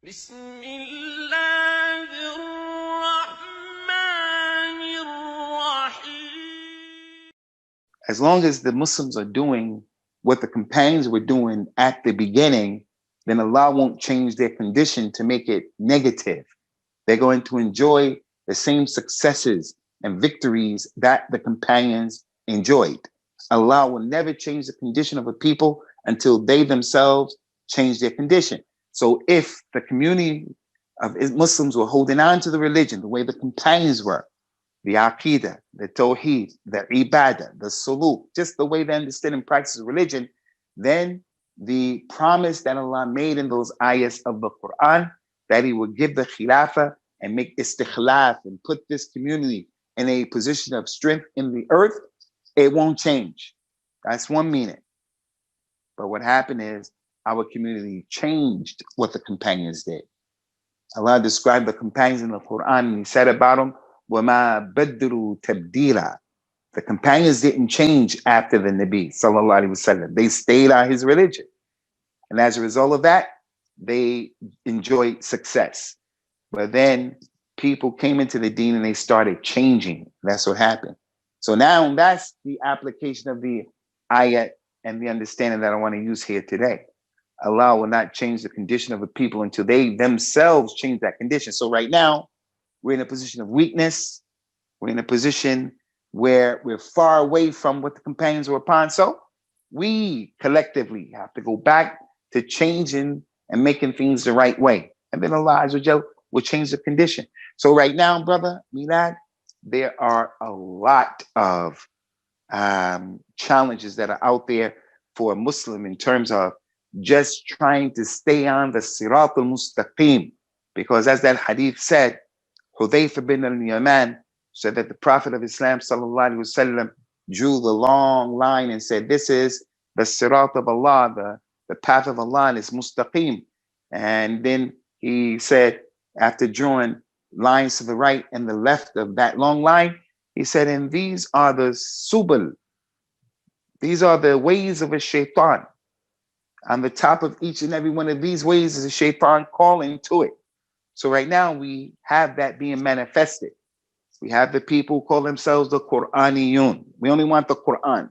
بسم الله الرحمن الرحيم. As long as the Muslims are doing what the companions were doing at the beginning, then Allah won't change their condition to make it negative. They're going to enjoy the same successes and victories that the companions enjoyed. Allah will never change the condition of a people until they themselves change their condition. So if the community of Muslims were holding on to the religion the way the companions were, the aqidah, the tawheed, the ibadah, the suluk, just the way they understood and practiced religion, then the promise that Allah made in those ayahs of the Quran, that He would give the khilafah and make istikhlaf and put this community in a position of strength in the earth, it won't change. That's one meaning. But what happened is our community changed what the companions did. Allah described the companions in the Quran and He said about them, وَمَا بَدْرُوا تَبْدِيلًا. The companions didn't change after the Nabi sallallahu alaihi wasallam. They stayed on his religion. And as a result of that, they enjoyed success. But then people came into the deen and they started changing. That's what happened. So now that's the application of the ayat and the understanding that I want to use here today. Allah will not change the condition of a people until they themselves change that condition. So right now, we're in a position of weakness. We're in a position where we're far away from what the companions were upon. So we collectively have to go back to changing and making things the right way. And then Allah Azza wa Jal will change the condition. So right now, brother Milad, there are a lot of challenges that are out there for a Muslim in terms of just trying to stay on the Sirat al-Mustaqim. Because as that hadith said, Hudayfa bin al-Yaman said that the Prophet of Islam sallallahu alaihi wasallam drew the long line and said, this is the Sirat of Allah, the path of Allah, and it's mustaqim. And then he said, after drawing lines to the right and the left of that long line, he said, and these are the subul. These are the ways of a shaitan. On the top of each and every one of these ways is a shaitan calling to it. So right now we have that being manifested. We have the people who call themselves the Quraniyun. We only want the Quran.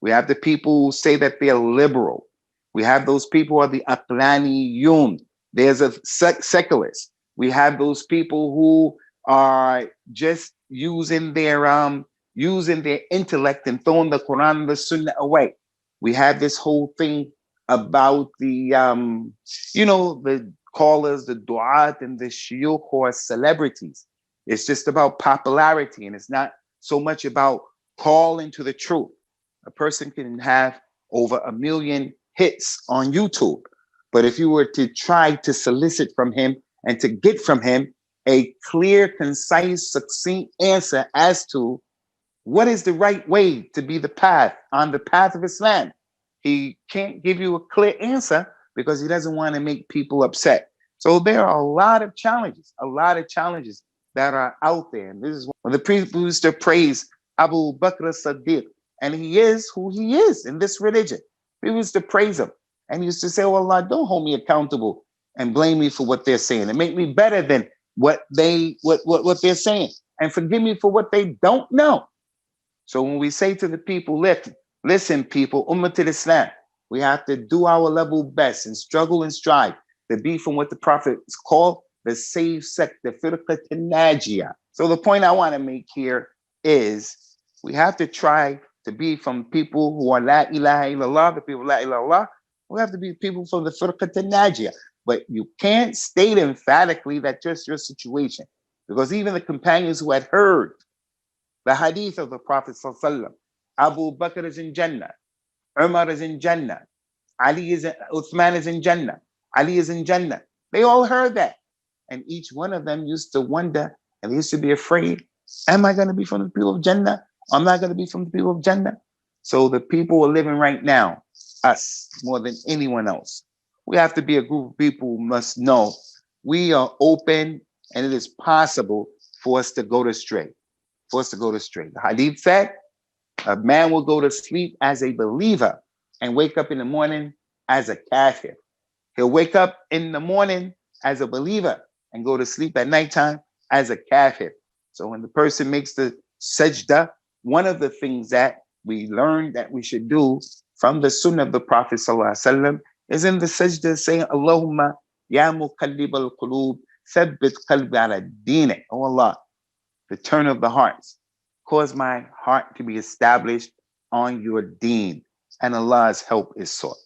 We have the people who say that they're liberal. We have those people who are the Aqlaniyun. There's a secularists. We have those people who are just using their intellect and throwing the Quran and the Sunnah away. We have this whole thing about the the callers, the du'at, and the shuyukh who are celebrities. It's just about popularity, and it's not so much about calling to the truth. A person can have over 1 million hits on YouTube, but if you were to try to solicit from him and to get from him a clear, concise, succinct answer as to what is the right way to be on the path of Islam, he can't give you a clear answer because he doesn't want to make people upset. So there are a lot of challenges that are out there. And this is when the people used to praise Abu Bakr as-Siddiq, and he is who he is in this religion. People used to praise him, and he used to say, well, Allah, don't hold me accountable and blame me for what they're saying and make me better than what they're saying, and forgive me for what they don't know. So when we say to the people, listen, people, Ummatul Islam, we have to do our level best and struggle and strive to be from what the Prophet is called the saved sect, the firqat al-najiyah. So the point I want to make here is we have to try to be from people who are la ilaha illallah, the people la ilaha illallah. We have to be people from the firqat al-najiyah. But you can't state emphatically that just your situation, because even the companions who had heard the hadith of the Prophet sallallahu alaihi wasallam, Abu Bakr is in Jannah, Umar is in Jannah, Uthman is in Jannah, Ali is in Jannah. They all heard that. And each one of them used to wonder, and they used to be afraid, am I going to be from the people of Jannah? I'm not going to be from the people of Jannah. So the people who are living right now, us, more than anyone else, we have to be a group of people who must know we are open and it is possible for us to go astray. The hadith said, a man will go to sleep as a believer and wake up in the morning as a kafir. He'll wake up in the morning as a believer and go to sleep at nighttime as a kafir. So when the person makes the sajda, one of the things that we learn that we should do from the sunnah of the Prophet ﷺ is in the sajda saying, Allahumma ya muqallib al-qulub, thabbit qalbi ala deenik. Oh Allah, the turn of the hearts, cause my heart to be established on your deen, and Allah's help is sought.